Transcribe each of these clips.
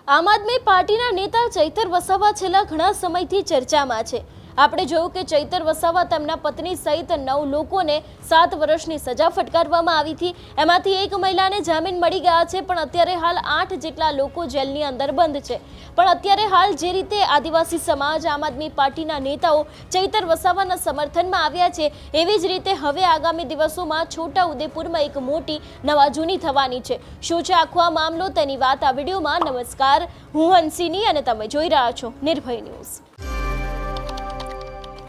આમ આદમી પાર્ટીના નેતા ચૈતર વસાવા છેલ્લા ઘણા સમયથી ચર્ચામાં છે। આપણે જોયું કે ચૈતર વસાવા તેમના પત્ની સહિત 9 લોકોને 7 વર્ષની સજા ફટકારવામાં આવી હતી। એમાંથી એક મહિલાને જામીન મળી ગયા છે, પણ અત્યારે હાલ 8 જેટલા લોકો જેલની અંદર બંધ છે। પણ અત્યારે હાલ જે રીતે આદિવાસી સમાજ આમ આદમી પાર્ટીના નેતાઓ ચૈતર વસાવાના સમર્થનમાં આવ્યા છે, એવી જ રીતે હવે આગામી દિવસોમાં છોટા ઉદેપુરમાં એક મોટી નવાજૂની થવાની છે। શું છે આખો આ મામલો, તેની વાત આ વિડીયોમાં। નમસ્કાર, હું હંસિની અને તમે જોઈ રહ્યા છો નિર્ભય ન્યૂઝ।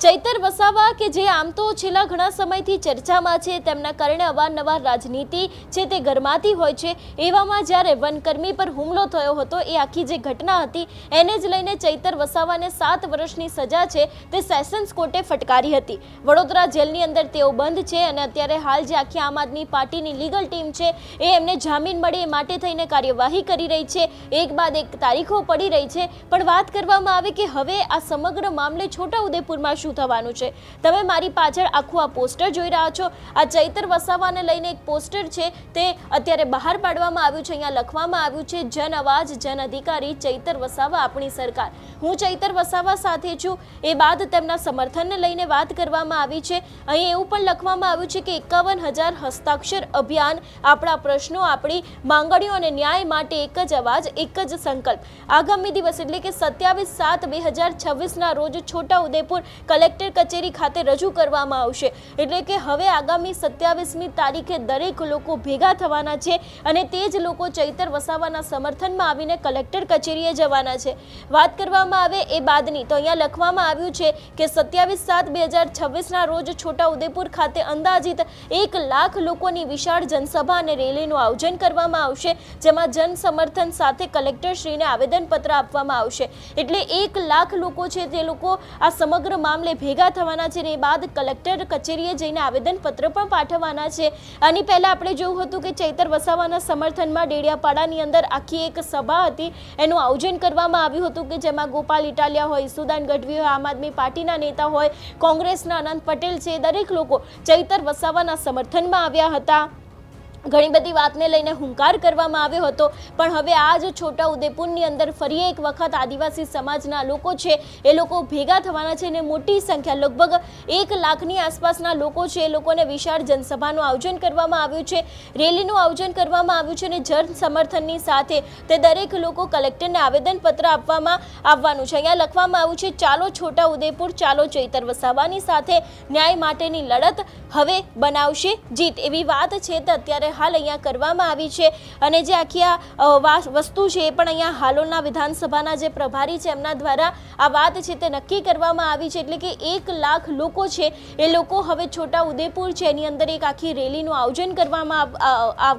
ચૈતર વસાવા કે જે આમ તો છેલ્લા ઘણા સમયથી ચર્ચામાં છે, તેમના કારણે અવારનવાર રાજનીતિ છે તે ગરમાતી હોય છે। એવામાં જ્યારે વનકર્મી પર હુમલો થયો હતો, એ આખી જે ઘટના હતી એને જ લઈને ચૈતર વસાવાને 7 વર્ષની સજા છે તે સેશન્સ કોર્ટે ફટકારી હતી। વડોદરા જેલની અંદર તેઓ બંધ છે અને અત્યારે હાલ જે આખી આમ આદમી પાર્ટીની લીગલ ટીમ છે એ એમને જામીન મળે એ માટે થઈને કાર્યવાહી કરી રહી છે। એક બાદ એક તારીખો પડી રહી છે, પણ વાત કરવામાં આવે કે હવે આ સમગ્ર મામલે છોટાઉદેપુરમાં શું થવાનું છે। તમે મારી પાછળ આખું આ પોસ્ટર જોઈ રહ્યા છો। આ ચૈતર વસાવાને લઈને એક પોસ્ટર છે તે અત્યારે બહાર પાડવામાં આવ્યું છે। અહીંયા લખવામાં આવ્યું છે, જન અવાજ જન અધિકારી ચૈતર વસાવા આપણી સરકાર। હું ચૈતર વસાવા સાથે છું। એ બાદ તેમના સમર્થનને લઈને વાત કરવામાં આવી છે। અહીં એવું પણ લખવામાં આવ્યું છે કે 51,000 હસ્તાક્ષર અભિયાન, આપણા પ્રશ્નો આપણી માંગણીઓ અને ન્યાય માટે એક જ અવાજ એક જ સંકલ્પ। આગામી દિવસ એટલે કે 27/7/2026 રોજ છોટાઉદેપુર કલેક્ટર કચેરી ખાતે રજૂ કરવામાં આવશે। એટલે કે હવે આગામી 27મી તારીખે દરેક લોકો ભેગા થવાના છે અને તે જ લોકો ચૈતર વસાવાના સમર્થનમાં આવીને કલેક્ટર કચેરીએ જવાના છે। વાત કરવામાં આવે એ બાદની તો અહીંયા લખવામાં આવ્યું છે કે 27/7/2026 રોજ છોટાઉદેપુર ખાતે અંદાજિત 1 લાખ લોકોની વિશાળ જનસભા અને રેલીનું આયોજન કરવામાં આવશે, જેમાં જન સમર્થન સાથે કલેક્ટરશ્રીને આવેદનપત્ર આપવામાં આવશે। એટલે 1 લાખ લોકો છે તે લોકો આ સમગ્ર મામલે ભેગા થવાના છે। એ બાદ કલેક્ટર કચેરીએ જઈને આવેદનપત્ર પણ પાઠવવાના છે। આની પહેલા આપણે જોયું હતું કે ચૈતર વસાવાના સમર્થનમાં ડેડિયાપાડાની અંદર આખી એક સભા હતી, એનું આયોજન કરવામાં આવ્યું હતું કે જેમાં ગોપાલ ઇટાલિયા હોય, સુદાન ગઢવી હોય, આમ આદમી પાર્ટીના નેતા હોય, કોંગ્રેસના અનંત પટેલ છે, દરેક લોકો ચૈતર વસાવાના સમર્થનમાં આવ્યા હતા। ઘણી બધી વાતને લઈને હુંકાર કરવામાં આવ્યો હતો, પણ હવે આજ છોટાઉદેપુરની અંદર ફરી એક વખત આદિવાસી સમાજના લોકો છે એ લોકો ભેગા થવાના છે અને મોટી સંખ્યા લગભગ 1 લાખની આસપાસના લોકો છે એ લોકોને વિશાળ જનસભાનું આયોજન કરવામાં આવ્યું છે, રેલીનું આયોજન કરવામાં આવ્યું છે અને જન સમર્થનની સાથે તે દરેક લોકો કલેક્ટરને આવેદનપત્ર આપવામાં આવવાનું છે। અહીંયા લખવામાં આવ્યું છે, ચાલો છોટાઉદેપુર, ચાલો ચૈતર વસાવાની સાથે ન્યાય માટેની લડત હવે બનાવશે જીત। એવી વાત છે તે અત્યારે હાલ અહીંયા કરવામાં આવી છે અને જે આખી આ વસ્તુ છે એ પણ અહીંયા હાલોલના વિધાનસભાના જે પ્રભારી છે એમના દ્વારા આ વાત છે તે નક્કી કરવામાં આવી છે। એટલે કે 1 લાખ લોકો છે એ લોકો હવે છોટાઉદેપુર છે એની અંદર એક આખી રેલીનું આયોજન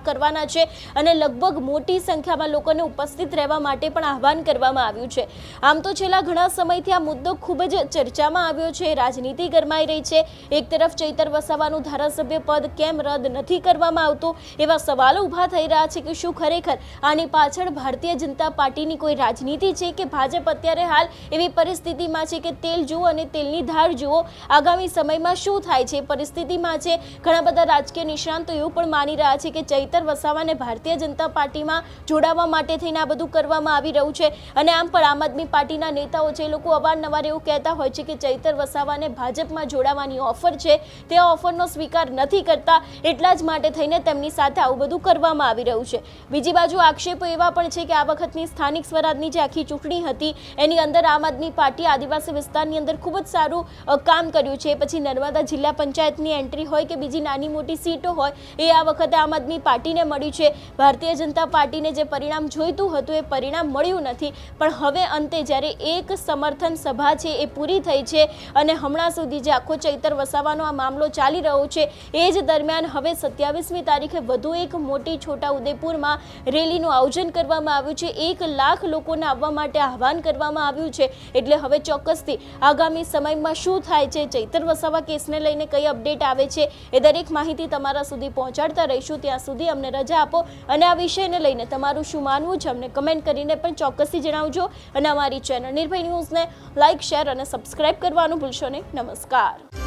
કરવાના છે અને લગભગ મોટી સંખ્યામાં લોકોને ઉપસ્થિત રહેવા માટે પણ આહવાન કરવામાં આવ્યું છે। આમ તો છેલ્લા ઘણા સમયથી આ મુદ્દો ખૂબ જ ચર્ચામાં આવ્યો છે, રાજનીતિ ગરમાઈ રહી છે। એક તરફ ચૈતર વસાવાનું ધારાસભ્ય પદ કેમ રદ નથી કરવામાં આવતું, એવા સવાલો ઊભા થઈ રહ્યા છે કે શું ખરેખર આની પાછળ ભારતીય જનતા પાર્ટીની કોઈ રાજનીતિ છે કે ભાજપ અત્યારે હાલ એવી પરિસ્થિતિમાં છે કે તેલ જુઓ અને તેલની ધાર જુઓ, આગામી સમયમાં શું થાય છે પરિસ્થિતિમાં છે। ઘણા બધા રાજકીય નિષ્ણાંતો એવું પણ માની રહ્યા છે કે ચૈતર વસાવાને ભારતીય જનતા પાર્ટીમાં જોડાવા માટે થઈને આ બધું કરવામાં આવી રહ્યું છે અને આમ પણ આમ આદમી પાર્ટીના નેતાઓ છે એ લોકો અવારનવાર એવું કહેતા હોય છે કે ચૈતર વસાવાને ભાજપમાં જોડાવાની ઓફર છે, તે ઓફરનો સ્વીકાર નથી કરતા, એટલા જ માટે થઈને તેમની સાથે આવું બધું કરવામાં આવી રહ્યું છે। બીજી બાજુ આક્ષેપો એવા પણ છે કે આ વખતની સ્થાનિક સ્વરાજની જે આખી ચૂંટણી હતી એની અંદર આમ આદમી પાર્ટી આદિવાસી વિસ્તારની અંદર ખૂબ જ સારું કામ કર્યું છે। પછી નર્મદા જિલ્લા પંચાયતની એન્ટ્રી હોય કે બીજી નાની મોટી સીટો હોય એ આ વખતે આમ આદમી પાર્ટીને મળી છે। ભારતીય જનતા પાર્ટીને જે પરિણામ જોઈતું હતું એ પરિણામ મળ્યું નથી, પણ હવે અંતે જ્યારે એક સમર્થન સભા છે એ પૂરી થઈ છે અને હમણાં સુધી જે આખો ચૈતર વસાવાનો આ મામલો ચાલી રહ્યો છે એ જ દરમિયાન હવે 27મી તારીખે વધુ એક મોટી છોટાઉદેપુરમાં રેલીનું આયોજન કરવામાં આવ્યું છે। 1 લાખ લોકોને આવવા માટે આહવાન કરવામાં આવ્યું છે। એટલે હવે ચોક્કસથી આગામી સમયમાં શું થાય છે, ચૈતર વસાવા કેસને લઈને કઈ અપડેટ આવે છે, એ દરેક માહિતી તમારા સુધી પહોંચાડતા રહીશું। ત્યાં સુધી અમને રજા આપો અને આ વિષયને લઈને તમારું શું માનવું છે અમને કમેન્ટ કરીને પણ ચોક્કસથી જણાવજો અને અમારી ચેનલ નિર્ભય ન્યૂઝને લાઇક, શેર અને સબસ્ક્રાઇબ કરવાનું ભૂલશો નહીં। નમસ્કાર।